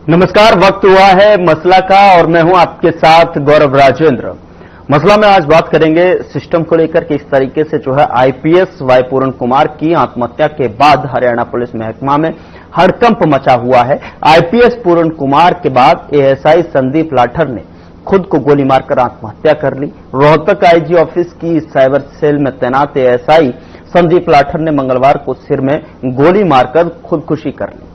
नमस्कार, वक्त हुआ है मसला का और मैं हूं आपके साथ गौरव राजेंद्र। मसला में आज बात करेंगे सिस्टम को लेकर कि इस तरीके से जो है आईपीएस वाई पूरण कुमार की आत्महत्या के बाद हरियाणा पुलिस महकमा में हड़कंप मचा हुआ है। आईपीएस पूरण कुमार के बाद एएसआई संदीप लाठर ने खुद को गोली मारकर आत्महत्या कर ली। रोहतक आईजी ऑफिस की साइबर सेल में तैनात एएसआई संदीप लाठर ने मंगलवार को सिर में गोली मारकर खुदकुशी कर ली।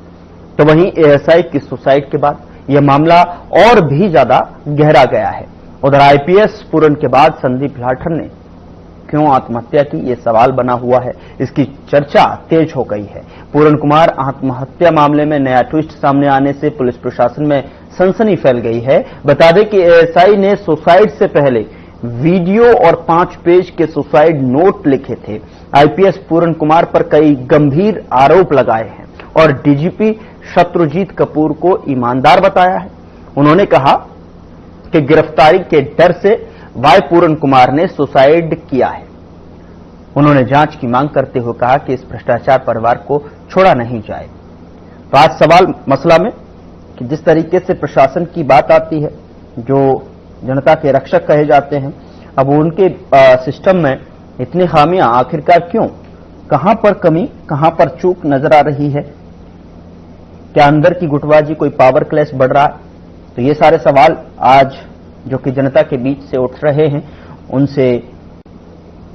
तो वहीं एएसआई की सुसाइड के बाद यह मामला और भी ज्यादा गहरा गया है। उधर आईपीएस पूरण के बाद संदीप लाठर ने क्यों आत्महत्या की, यह सवाल बना हुआ है। इसकी चर्चा तेज हो गई है। पूरण कुमार आत्महत्या मामले में नया ट्विस्ट सामने आने से पुलिस प्रशासन में सनसनी फैल गई है। बता दें कि एएसआई ने सुसाइड से पहले वीडियो और 5 पेज के सुसाइड नोट लिखे थे। आईपीएस पूरण कुमार पर कई गंभीर आरोप लगाए हैं और डीजीपी शत्रुजीत कपूर को ईमानदार बताया है। उन्होंने कहा कि गिरफ्तारी के डर से वाई पूरण कुमार ने सुसाइड किया है। उन्होंने जांच की मांग करते हुए कहा कि इस भ्रष्टाचार परिवार को छोड़ा नहीं जाए। तो आज सवाल मसला में कि जिस तरीके से प्रशासन की बात आती है, जो जनता के रक्षक कहे जाते हैं, अब उनके सिस्टम में इतनी खामियां आखिरकार क्यों, कहां पर कमी, कहां पर चूक नजर आ रही है? क्या अंदर की गुटबाजी, कोई पावर क्लैश बढ़ रहा है? तो ये सारे सवाल आज जो कि जनता के बीच से उठ रहे हैं, उनसे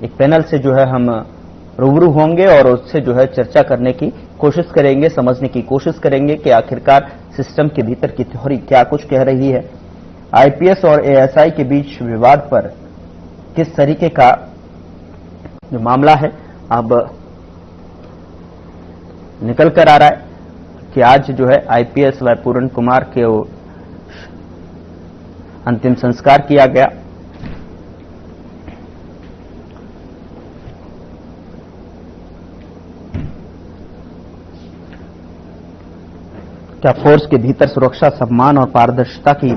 एक पैनल से जो है हम रूबरू होंगे और उससे जो है चर्चा करने की कोशिश करेंगे, समझने की कोशिश करेंगे कि आखिरकार सिस्टम के भीतर की थ्योरी क्या कुछ कह रही है। आईपीएस और एएसआई के बीच विवाद पर किस तरीके का जो मामला है अब निकल कर आ रहा है कि आज जो है आईपीएस वाई पूरण कुमार के अंतिम संस्कार किया गया। क्या फोर्स के भीतर सुरक्षा, सम्मान और पारदर्शिता की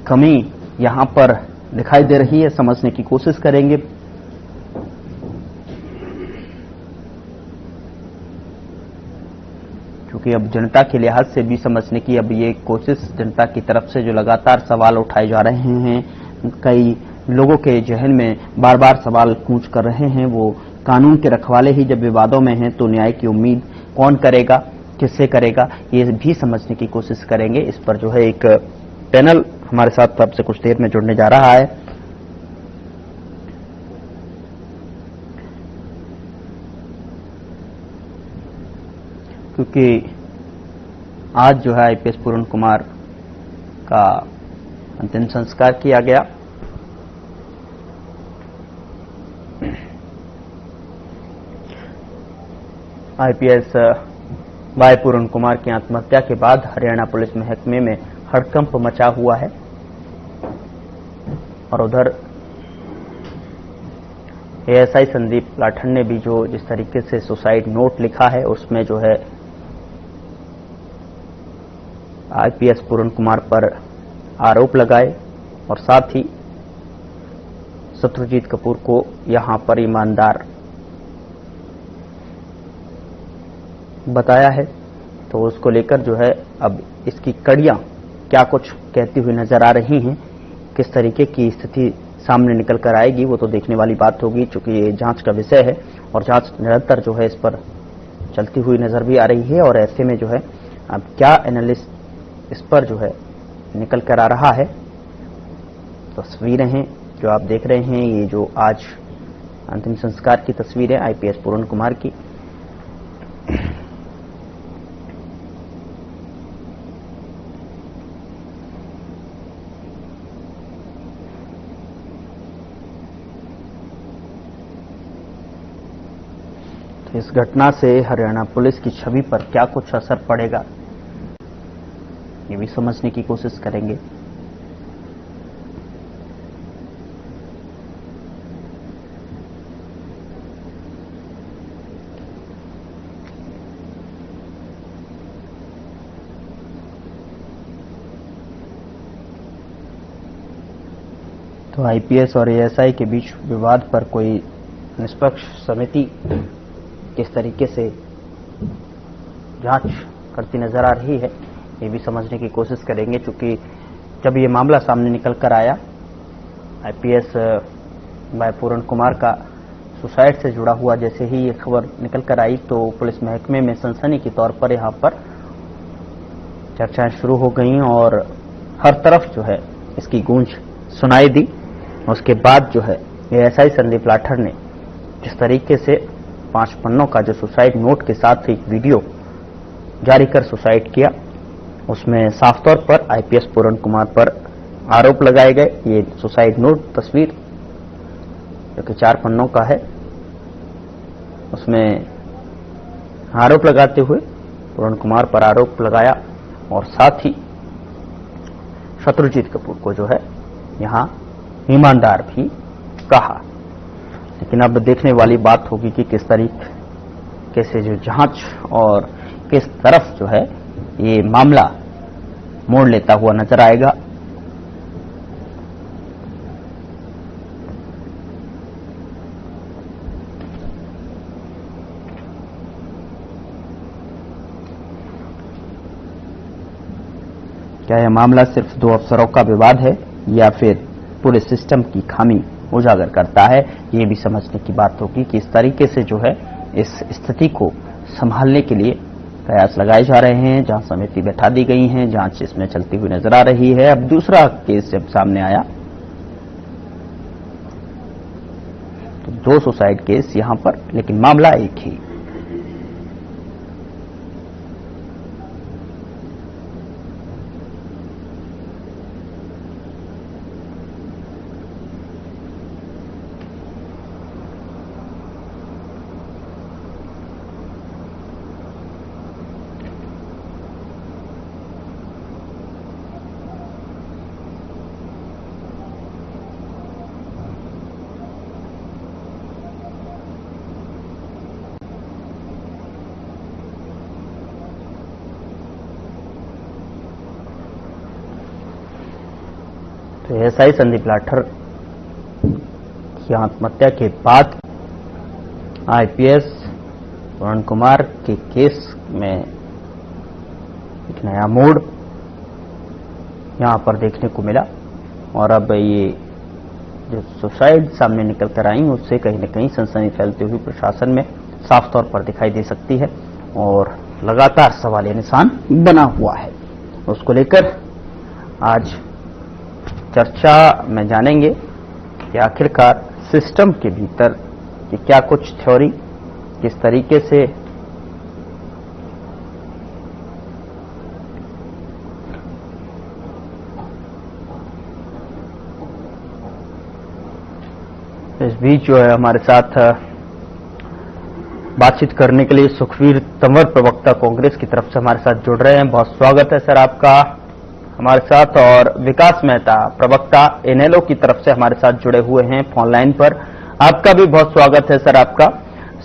कमी यहां पर दिखाई दे रही है? समझने की कोशिश करेंगे। क्योंकि अब जनता के लिहाज से भी समझने की अब ये कोशिश जनता की तरफ से जो लगातार सवाल उठाए जा रहे हैं, कई लोगों के जहन में बार बार सवाल गूंज कर रहे हैं, वो कानून के रखवाले ही जब विवादों में हैं तो न्याय की उम्मीद कौन करेगा, किससे करेगा, ये भी समझने की कोशिश करेंगे। इस पर जो है एक पैनल हमारे साथ अब से कुछ देर में जुड़ने जा रहा है। क्योंकि आज जो है आईपीएस पूरण कुमार का अंतिम संस्कार किया गया। आईपीएस वाई पूरण कुमार की आत्महत्या के बाद हरियाणा पुलिस महकमे में हड़कंप मचा हुआ है और उधर एएसआई संदीप लाठर ने भी जो जिस तरीके से सुसाइड नोट लिखा है, उसमें जो है आईपीएस पूरण कुमार पर आरोप लगाए और साथ ही शत्रुजीत कपूर को यहां पर ईमानदार बताया है। तो उसको लेकर जो है अब इसकी कड़ियां क्या कुछ कहती हुई नजर आ रही हैं, किस तरीके की स्थिति सामने निकल कर आएगी, वो तो देखने वाली बात होगी। चूंकि ये जांच का विषय है और जांच निरंतर जो है इस पर चलती हुई नजर भी आ रही है और ऐसे में जो है अब क्या एनालिस्ट इस पर जो है निकल कर आ रहा है। तस्वीरें हैं जो आप देख रहे हैं, ये जो आज अंतिम संस्कार की तस्वीर है आईपीएस पूरण कुमार की। तो इस घटना से हरियाणा पुलिस की छवि पर क्या कुछ असर पड़ेगा, ये भी समझने की कोशिश करेंगे। तो आईपीएस और एएसआई के बीच विवाद पर कोई निष्पक्ष समिति किस तरीके से जांच करती नजर आ रही है, ये भी समझने की कोशिश करेंगे, क्योंकि जब ये मामला सामने निकल कर आया, आईपीएस भाई पूरण कुमार का सुसाइड से जुड़ा हुआ जैसे ही ये खबर निकल कर आई, तो पुलिस महकमे में सनसनी के तौर पर यहाँ पर चर्चाएं शुरू हो गई और हर तरफ जो है इसकी गूंज सुनाई दी। उसके बाद जो है एएसआई संदीप लाठर ने जिस तरीके से 5 पन्नों का जो सुसाइड नोट के साथ एक वीडियो जारी कर सुसाइड किया, उसमें साफ तौर पर आईपीएस पूरण कुमार पर आरोप लगाए गए। ये सुसाइड नोट तस्वीर जो कि 4 पन्नों का है, उसमें आरोप लगाते हुए पूरण कुमार पर आरोप लगाया और साथ ही शत्रुजीत कपूर को जो है यहां ईमानदार भी कहा। लेकिन अब देखने वाली बात होगी कि किस तरीके से जो जांच और किस तरफ जो है ये मामला मोड़ लेता हुआ नजर आएगा। क्या यह मामला सिर्फ 2 अफसरों का विवाद है या फिर पूरे सिस्टम की खामी उजागर करता है, ये भी समझने की बात होगी कि इस तरीके से जो है इस स्थिति को संभालने के लिए प्रयास लगाए जा रहे हैं। जांच समिति बैठा दी गई है, जांच इसमें चलती हुई नजर आ रही है। अब दूसरा केस जब सामने आया तो 2 सुसाइड केस यहां पर, लेकिन मामला एक ही। तो एएसआई संदीप लाठर की आत्महत्या के बाद आईपीएस पूरण कुमार के केस में एक नया मोड़ यहां पर देखने को मिला और अब ये जो सुसाइड सामने निकल कर आई, उससे कहीं न कहीं सनसनी फैलती हुई प्रशासन में साफ तौर पर दिखाई दे सकती है और लगातार सवालिया निशान बना हुआ है। उसको लेकर आज चर्चा में जानेंगे कि आखिरकार सिस्टम के भीतर कि क्या कुछ थ्योरी किस तरीके से इस बीच जो है हमारे साथ बातचीत करने के लिए सुखवीर तंवर प्रवक्ता कांग्रेस की तरफ से हमारे साथ जुड़ रहे हैं। बहुत स्वागत है सर आपका हमारे साथ। और विकास मेहता प्रवक्ता इनेलो की तरफ से हमारे साथ जुड़े हुए हैं फोन लाइन पर, आपका भी बहुत स्वागत है सर आपका।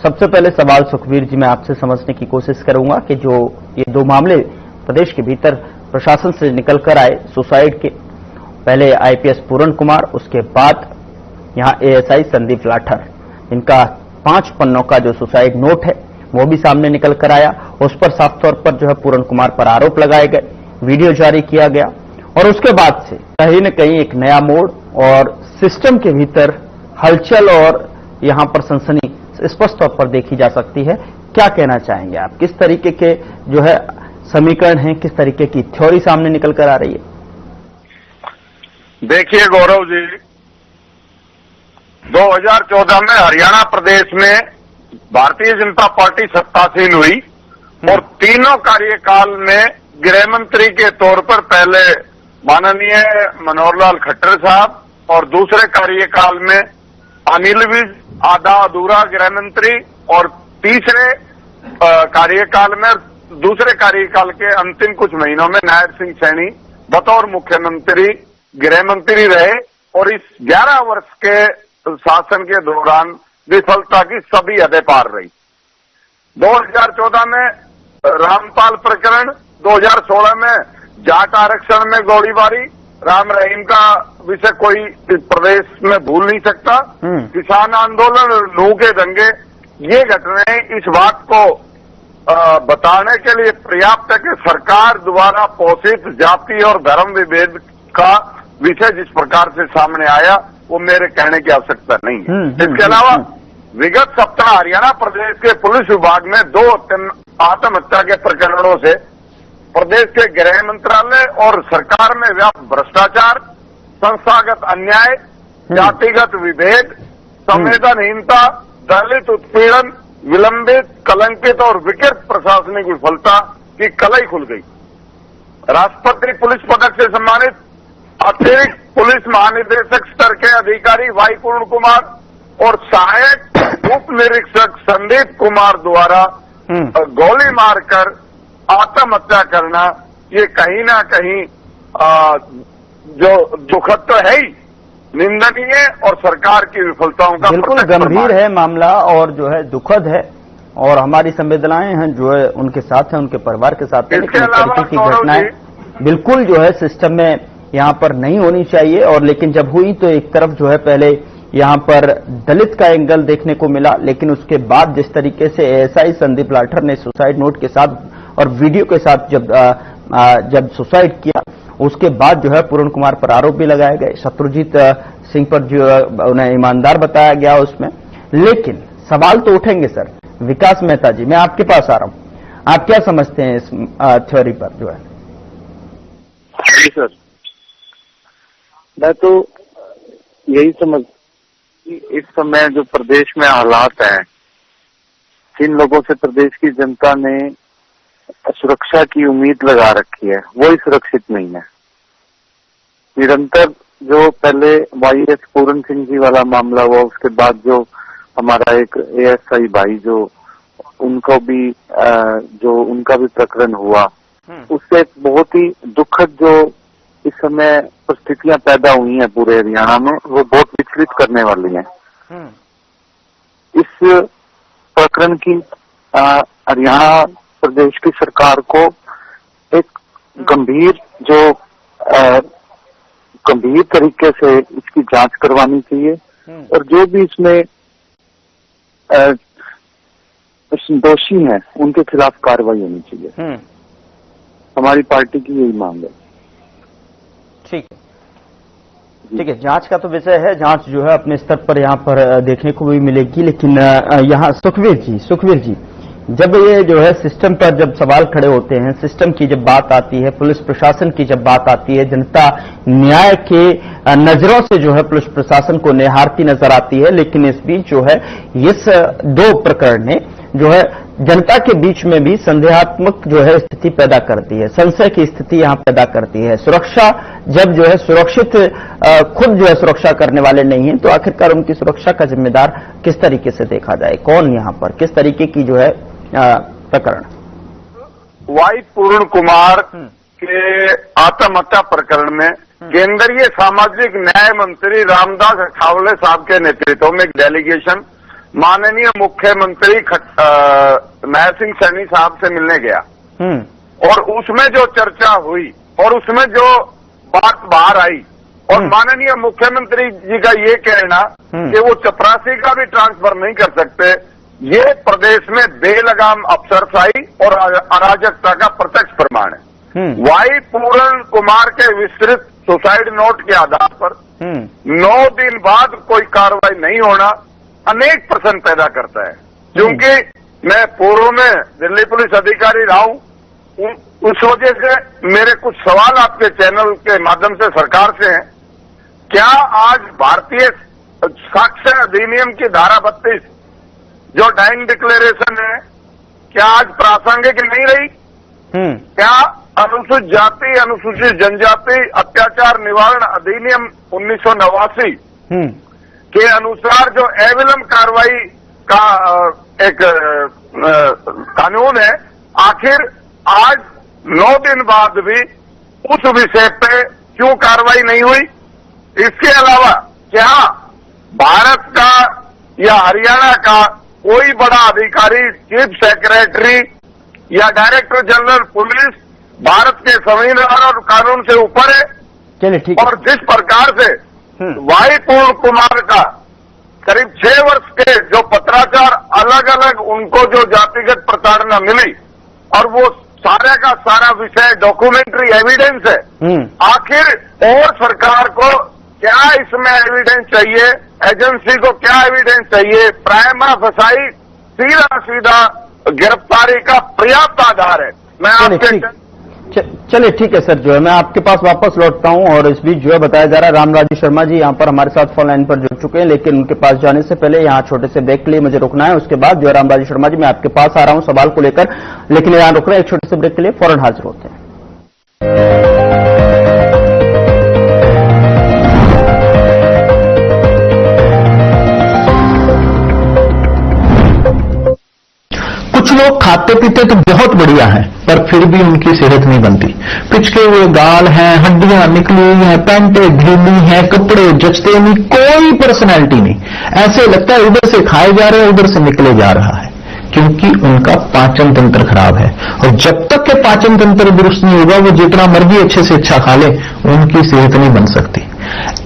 सबसे पहले सवाल सुखवीर जी मैं आपसे समझने की कोशिश करूंगा कि जो ये 2 मामले प्रदेश के भीतर प्रशासन से निकल कर आए सुसाइड के, पहले आईपीएस पूरण कुमार, उसके बाद यहां एएसआई संदीप लाठर, इनका 5 पन्नों का जो सुसाइड नोट है वो भी सामने निकल कर आया। उस पर साफ तौर पर जो है पूरण कुमार पर आरोप लगाए गए, वीडियो जारी किया गया और उसके बाद से कहीं न कहीं एक नया मोड़ और सिस्टम के भीतर हलचल और यहां पर सनसनी स्पष्ट तौर पर देखी जा सकती है। क्या कहना चाहेंगे आप, किस तरीके के जो है समीकरण हैं, किस तरीके की थ्योरी सामने निकल कर आ रही है? देखिए गौरव जी, 2014 में हरियाणा प्रदेश में भारतीय जनता पार्टी सत्तासीन हुई और तीनों कार्यकाल में गृह मंत्री के तौर पर पहले माननीय मनोहर लाल खट्टर साहब और दूसरे कार्यकाल में अनिल विज आधा अधूरा गृह मंत्री और तीसरे कार्यकाल में दूसरे कार्यकाल के अंतिम कुछ महीनों में नायब सिंह सैनी बतौर मुख्यमंत्री गृह मंत्री रहे और इस 11 वर्ष के शासन के दौरान विफलता की सभी हदें पार रही। 2014 में रामपाल प्रकरण, 2016 में जाट आरक्षण में गोलीबारी, राम रहीम का विषय कोई प्रदेश में भूल नहीं सकता, किसान आंदोलन, लू के दंगे, ये घटनाएं इस बात को बताने के लिए पर्याप्त है कि सरकार द्वारा पोषित जाति और धर्म विभेद का विषय जिस प्रकार से सामने आया वो मेरे कहने की आवश्यकता नहीं है। इसके अलावा विगत सप्ताह हरियाणा प्रदेश के पुलिस विभाग में 2 आत्महत्या के प्रकरणों से प्रदेश के गृह मंत्रालय और सरकार में व्याप्त भ्रष्टाचार, संस्थागत अन्याय, जातिगत विभेद, संवेदनहीनता, दलित उत्पीड़न, विलंबित, कलंकित और विकृत प्रशासनिक विफलता की कलई खुल गई। राष्ट्रपति पुलिस पदक से सम्मानित अतिरिक्त पुलिस महानिदेशक स्तर के अधिकारी वाई पूर्ण कुमार और सहायक उप निरीक्षक संदीप कुमार द्वारा गोली मारकर आत्महत्या करना, ये कहीं ना कहीं जो दुखद तो है ही, निंदनीय और सरकार की विफलताओं का बिल्कुल गंभीर है मामला और जो है दुखद है और हमारी संवेदनाएं हैं जो है उनके साथ हैं, उनके परिवार के साथ हैं। लेकिन इस तरीके की घटनाएं बिल्कुल जो है सिस्टम में यहाँ पर नहीं होनी चाहिए। और लेकिन जब हुई तो एक तरफ जो है पहले यहाँ पर दलित का एंगल देखने को मिला, लेकिन उसके बाद जिस तरीके से एएसआई संदीप लाठर ने सुसाइड नोट के साथ और वीडियो के साथ जब सुसाइड किया, उसके बाद जो है पूर्ण कुमार पर आरोप भी लगाए गए, शत्रुजीत सिंह पर जो उन्हें ईमानदार बताया गया उसमें। लेकिन सवाल तो उठेंगे सर। विकास मेहता जी, मैं आपके पास आ रहा हूं, आप क्या समझते हैं इस थ्योरी पर जो है? जी सर, मैं तो यही समझ कि इस समय जो प्रदेश में हालात हैं, जिन लोगों से प्रदेश की जनता ने सुरक्षा की उम्मीद लगा रखी है वो ही सुरक्षित नहीं है। निरंतर जो पहले वाईएस पूर्ण सिंह जी वाला मामला हुआ, उसके बाद जो हमारा एक एएसआई भाई जो उनको भी जो उनका भी प्रकरण हुआ, उससे बहुत ही दुखद जो इस समय परिस्थितियां पैदा हुई हैं पूरे हरियाणा में, वो बहुत विचलित करने वाली हैं। इस प्रकरण की हरियाणा प्रदेश की सरकार को एक गंभीर तरीके से इसकी जांच करवानी चाहिए और जो भी इसमें दोषी हैं उनके खिलाफ कार्रवाई होनी चाहिए। हमारी पार्टी की यही मांग है। ठीक है, जांच का तो विषय है, जांच जो है अपने स्तर पर यहाँ पर देखने को भी मिलेगी। लेकिन यहाँ सुखवीर जी, जब ये जो है सिस्टम पर जब सवाल खड़े होते हैं, सिस्टम की जब बात आती है, पुलिस प्रशासन की जब बात आती है, जनता न्याय के नजरों से जो है पुलिस प्रशासन को निहारती नजर आती है। लेकिन इस बीच जो है इस 2 प्रकरण ने जो है जनता के बीच में भी संदेहात्मक जो है स्थिति पैदा करती है, संशय की स्थिति यहाँ पैदा करती है। सुरक्षा जब जो है सुरक्षित खुद जो है सुरक्षा करने वाले नहीं है, तो आखिरकार उनकी सुरक्षा का जिम्मेदार किस तरीके से देखा जाए, कौन यहाँ पर किस तरीके की जो है प्रकरण? वाई पूर्ण कुमार के आत्महत्या प्रकरण में केंद्रीय सामाजिक न्याय मंत्री रामदास अठावले साहब के नेतृत्व में एक डेलीगेशन माननीय मुख्यमंत्री महर सिंह सैनी साहब से मिलने गया और उसमें जो चर्चा हुई और उसमें जो बात बाहर आई और माननीय मुख्यमंत्री जी का ये कहना कि वो चपरासी का भी ट्रांसफर नहीं कर सकते, ये प्रदेश में बेलगाम अफसरशाही और अराजकता का प्रत्यक्ष प्रमाण है। वाई पूर्ण कुमार के विस्तृत सुसाइड नोट के आधार पर 9 दिन बाद कोई कार्रवाई नहीं होना अनेक प्रश्न पैदा करता है। क्योंकि मैं पूर्व में दिल्ली पुलिस अधिकारी रहा हूं, उस वजह से मेरे कुछ सवाल आपके चैनल के माध्यम से सरकार से हैं। क्या आज भारतीय साक्ष्य अधिनियम की धारा 32 जो डाइंग डिक्लेरेशन है, क्या आज प्रासंगिक नहीं रही? क्या अनुसूचित जाति अनुसूचित जनजाति अत्याचार निवारण अधिनियम 1989 के अनुसार जो एविलम कार्रवाई का एक कानून है, आखिर आज 9 दिन बाद भी उस विषय पे क्यों कार्रवाई नहीं हुई? इसके अलावा क्या भारत का या हरियाणा का कोई बड़ा अधिकारी, चीफ सेक्रेटरी या डायरेक्टर जनरल पुलिस भारत के संविधान और कानून से ऊपर है? चलिए ठीक है। और जिस प्रकार से वाई पूर्ण कुमार का करीब 6 वर्ष के जो पत्राचार अलग अलग उनको जो जातिगत प्रताड़ना मिली और वो सारे का सारा विषय डॉक्यूमेंट्री एविडेंस है। आखिर और सरकार को क्या इसमें एविडेंस चाहिए, एजेंसी को क्या एविडेंस चाहिए? प्राइमा फसाई सीधा गिरफ्तारी का पर्याप्त आधार है। मैं आपके चलिए ठीक है सर, जो है मैं आपके पास वापस लौटता हूं। और इस बीच जो है बताया जा रहा है रामराजू शर्मा जी यहां पर हमारे साथ फोन लाइन पर जुड़ चुके हैं, लेकिन उनके पास जाने से पहले यहां छोटे से ब्रेक के लिए मुझे रुकना है। उसके बाद जो है रामराजू शर्मा जी मैं आपके पास आ रहा हूं सवाल को लेकर, लेकिन यहां रुक रहे हैं एक छोटे से ब्रेक के लिए, फौरन हाजिर होते हैं। कुछ लोग खाते पीते तो बहुत बढ़िया हैं, पर फिर भी उनकी सेहत नहीं बनती। पिचके हुए गाल हैं, हड्डियां निकली हुई हैं, पैंटें ढीली हैं, कपड़े जचते नहीं, कोई पर्सनैलिटी नहीं। ऐसे लगता है उधर से खाए जा रहे हैं उधर से निकले जा रहा है, क्योंकि उनका पाचन तंत्र खराब है। और जब तक के पाचन तंत्र दुरुस्त नहीं होगा वो जितना मर्जी अच्छे से अच्छा खा ले उनकी सेहत नहीं बन सकती।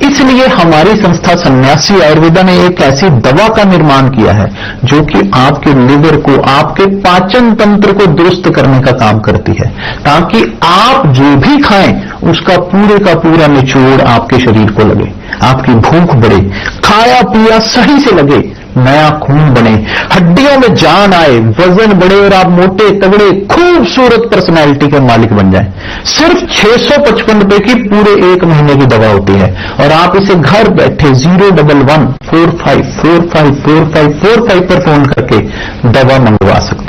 इसलिए हमारी संस्था सन्यासी आयुर्वेदा ने एक ऐसी दवा का निर्माण किया है जो कि आपके लिवर को, आपके पाचन तंत्र को दुरुस्त करने का काम करती है, ताकि आप जो भी खाएं उसका पूरे का पूरा निचोड़ आपके शरीर को लगे, आपकी भूख बढ़े, खाया पिया सही से लगे, नया खून बने, हड्डियों में जान आए, वजन बढ़े और आप मोटे तगड़े खूबसूरत पर्सनैलिटी के मालिक बन जाएं। सिर्फ 655 रुपए की पूरे 1 महीने की दवा होती है और आप इसे घर बैठे 01145454545 पर फोन करके दवा मंगवा सकते हैं।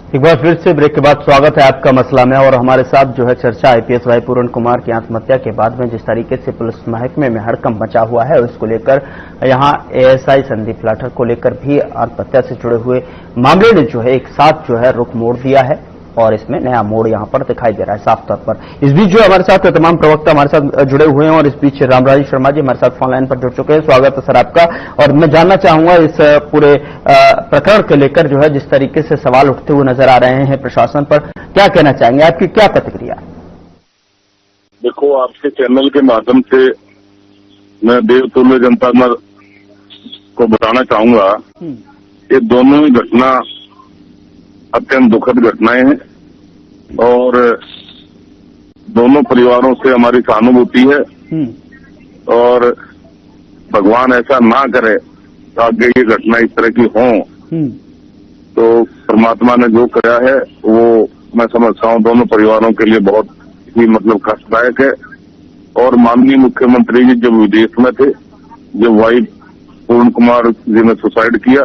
एक बार फिर से ब्रेक के बाद स्वागत है आपका मसला में। और हमारे साथ जो है चर्चा आईपीएस भाई पूर्ण कुमार की आत्महत्या के बाद में जिस तरीके से पुलिस महकमे में हड़कंप मचा हुआ है उसको लेकर यहां एएसआई संदीप लाठर को लेकर भी आत्महत्या से जुड़े हुए मामले ने जो है एक साथ जो है रुख मोड़ दिया है और इसमें नया मोड़ यहां पर दिखाई दे रहा है साफ तौर पर। इस बीच जो हमारे साथ तमाम प्रवक्ता हमारे साथ जुड़े हुए हैं और इस बीच रामराजू शर्मा जी हमारे साथ फोन लाइन पर जुड़ चुके हैं। स्वागत है सर आपका। और मैं जानना चाहूंगा इस पूरे प्रकरण को लेकर जो है जिस तरीके से सवाल उठते हुए नजर आ रहे हैं प्रशासन पर, क्या कहना चाहेंगे, आपकी क्या प्रतिक्रिया? देखो, आपके चैनल के माध्यम से मैं देवतुल्य जनता को बताना चाहूंगा, ये दोनों ही घटना अत्यंत दुखद घटनाएं हैं और दोनों परिवारों से हमारी सहानुभूति है और भगवान ऐसा ना करे आगे ये घटना इस तरह की हो। तो परमात्मा ने जो कराया है वो मैं समझता हूँ दोनों परिवारों के लिए बहुत ही कष्टदायक है। और माननीय मुख्यमंत्री जी जब विदेश में थे, जब वाइफ पूर्ण कुमार जी ने सुसाइड किया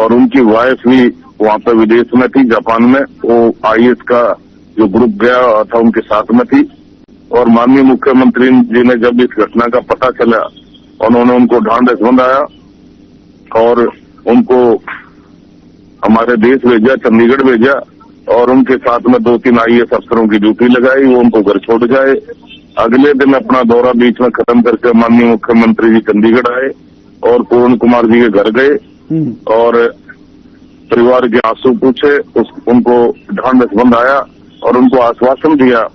और उनकी वाइफ भी वहां पर विदेश में थी, जापान में, वो आईएएस का जो ग्रुप गया था उनके साथ में थी। और माननीय मुख्यमंत्री जी ने जब इस घटना का पता चला उन्होंने उनको ढांढस बंधाया और उनको हमारे देश भेजा, चंडीगढ़ भेजा और उनके साथ में 2-3 आईएएस अफसरों की ड्यूटी लगाई, वो उनको घर छोड़ जाए। अगले दिन अपना दौरा बीच में खत्म करके माननीय मुख्यमंत्री जी चंडीगढ़ आए और पूर्ण कुमार जी के घर गए और परिवार के आंसू पूछे, उनको ढांढस बंधाया और उनको आश्वासन दिया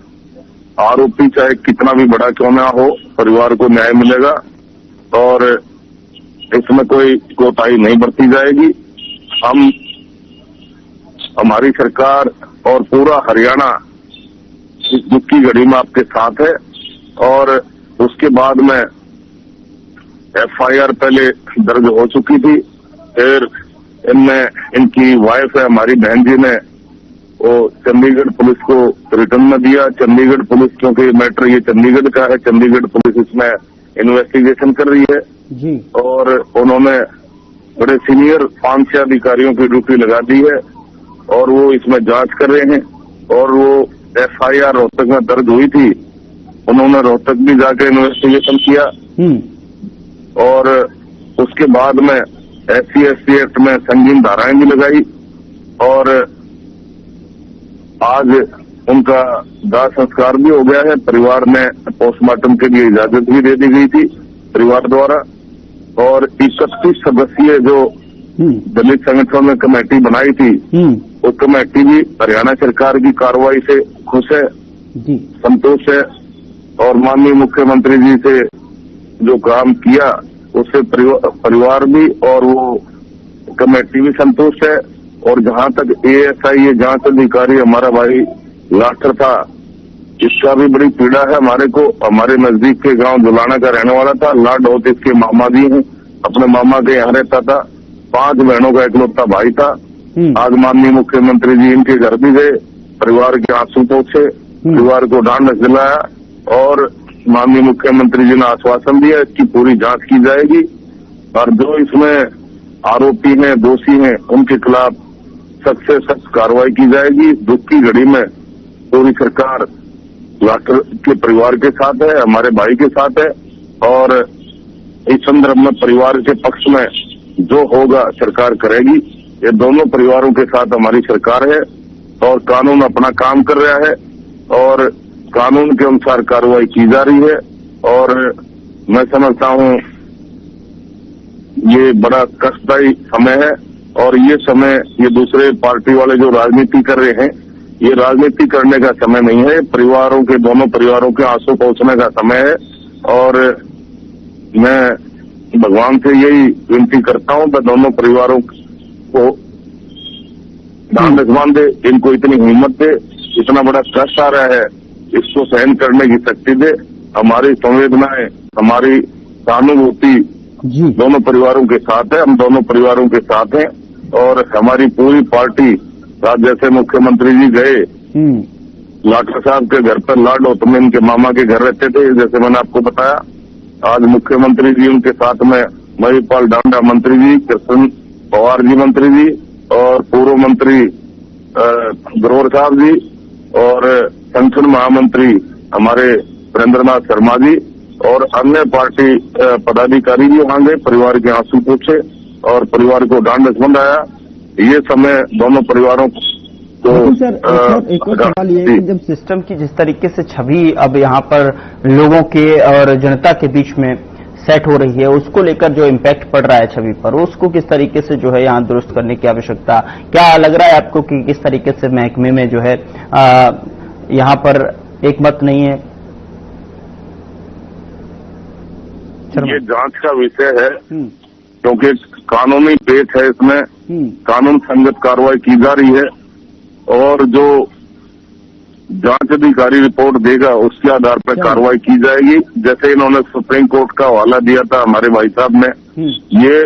आरोपी चाहे कितना भी बड़ा क्यों ना हो परिवार को न्याय मिलेगा और इसमें कोई कोताही नहीं बरती जाएगी। हमारी सरकार और पूरा हरियाणा इस दुख की घड़ी में आपके साथ है। और उसके बाद में एफआईआर पहले दर्ज हो चुकी थी, फिर इनमें इनकी वाइफ है हमारी बहन जी ने वो चंडीगढ़ पुलिस को रिटर्न में दिया। चंडीगढ़ पुलिस, क्योंकि मैटर ये चंडीगढ़ का है, चंडीगढ़ पुलिस इसमें इन्वेस्टिगेशन कर रही है जी। और उन्होंने बड़े सीनियर 5-6 अधिकारियों की ड्यूटी लगा दी है और वो इसमें जांच कर रहे हैं। और वो एफआईआर रोहतक में दर्ज हुई थी, उन्होंने रोहतक भी जाकर इन्वेस्टिगेशन किया और उसके बाद में SC/ST एक्ट में संगीन धाराएं भी लगाई और आज उनका दाह संस्कार भी हो गया है। परिवार ने पोस्टमार्टम के लिए इजाजत भी दे दी गई थी परिवार द्वारा। और 31 सदस्यीय जो दलित संगठनों में कमेटी बनाई थी, वो कमेटी भी हरियाणा सरकार की कार्रवाई से खुश है, संतोष है। और माननीय मुख्यमंत्री जी से जो काम किया उससे परिवार भी और वो कमेटी भी संतुष्ट है। और जहां तक ASI जांच अधिकारी हमारा भाई लाठर था, इसका भी बड़ी पीड़ा है हमारे को। हमारे नजदीक के गांव जुलाना का रहने वाला था, लाड होते इसके मामा जी हैं, अपने मामा के यहाँ रहता था, 5 बहनों का इकलौता भाई था। आज माननीय मुख्यमंत्री जी इनके घर भी गए, परिवार के आंसू पोंछे, परिवार को ढांढस दिलाया और माननीय मुख्यमंत्री जी ने आश्वासन दिया इसकी पूरी जांच की जाएगी और जो इसमें आरोपी हैं, दोषी हैं, उनके खिलाफ सख्त से सख्त कार्रवाई की जाएगी। दुख की घड़ी में पूरी सरकार लाठर के परिवार के साथ है, हमारे भाई के साथ है और इस संदर्भ में परिवार के पक्ष में जो होगा सरकार करेगी। ये दोनों परिवारों के साथ हमारी सरकार है और कानून अपना काम कर रहा है और कानून के अनुसार कार्रवाई की जा रही है। और मैं समझता हूं ये बड़ा कष्टदायी समय है और ये समय ये दूसरे पार्टी वाले जो राजनीति कर रहे हैं, ये राजनीति करने का समय नहीं है, परिवारों के दोनों परिवारों के आंसू पहुंचने का समय है। और मैं भगवान से यही विनती करता हूं कि दोनों परिवारों को ढांढस बांधे, इनको इतनी हिम्मत दे, इतना बड़ा कष्ट आ रहा है, इसको सहन करने की शक्ति दे। हमारी संवेदनाएं, हमारी सहानुभूति दोनों परिवारों के साथ है, हम दोनों परिवारों के साथ हैं और हमारी पूरी पार्टी आज जैसे मुख्यमंत्री जी गए लाठर साहब के घर पर, लाड होते में इनके मामा के घर रहते थे, जैसे मैंने आपको बताया। आज मुख्यमंत्री जी उनके साथ में महिपाल डांडा मंत्री जी, कृष्ण पवार जी मंत्री जी और पूर्व मंत्री ग्रोवर साहब जी और संगठन महामंत्री हमारे वीरेंद्रनाथ शर्मा जी और अन्य पार्टी पदाधिकारी भी वहां गए, परिवार के आंसू पूछे और परिवार को ढांढस बंधाया। ये समय दोनों परिवारों को सर एक और सवाल ये है कि जब सिस्टम की जिस तरीके से छवि अब यहाँ पर लोगों के और जनता के बीच में सेट हो रही है, उसको लेकर जो इम्पैक्ट पड़ रहा है छवि पर, उसको किस तरीके से जो है यहाँ दुरुस्त करने की आवश्यकता, क्या लग रहा है आपको कि किस तरीके से महकमे में जो है यहाँ पर एक मत नहीं है? ये जांच का विषय है क्योंकि कानूनी पेच है इसमें, कानून संगत कार्रवाई की जा रही है और जो जांच अधिकारी रिपोर्ट देगा उसके आधार पर कार्रवाई की जाएगी। जैसे इन्होंने सुप्रीम कोर्ट का हवाला दिया था हमारे भाई साहब ने, ये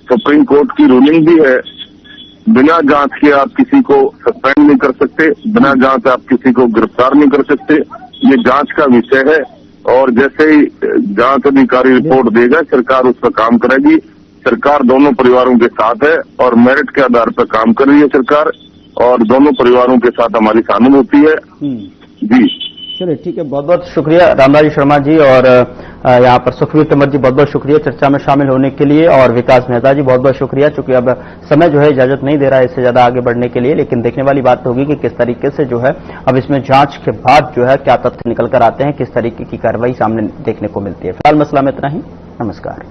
सुप्रीम कोर्ट की रूलिंग भी है, बिना जांच के आप किसी को सस्पेंड नहीं कर सकते, बिना जांच आप किसी को गिरफ्तार नहीं कर सकते। ये जांच का विषय है और जैसे ही जांच अधिकारी रिपोर्ट देगा सरकार उस पर काम करेगी। सरकार दोनों परिवारों के साथ है और मेरिट के आधार पर काम कर रही है सरकार और दोनों परिवारों के साथ हमारी सहानुभूति है। जी चलिए ठीक है, बहुत बहुत शुक्रिया रामलाल शर्मा जी और यहाँ पर सुखवीर तंवर जी, बहुत बहुत शुक्रिया चर्चा में शामिल होने के लिए और विकास मेहता जी बहुत बहुत शुक्रिया। चूंकि अब समय जो है इजाजत नहीं दे रहा है इससे ज्यादा आगे बढ़ने के लिए, लेकिन देखने वाली बात होगी कि किस तरीके से जो है अब इसमें जांच के बाद जो है क्या तथ्य निकल कर आते हैं, किस तरीके की कार्रवाई सामने देखने को मिलती है। फिलहाल मसला में इतना ही, नमस्कार।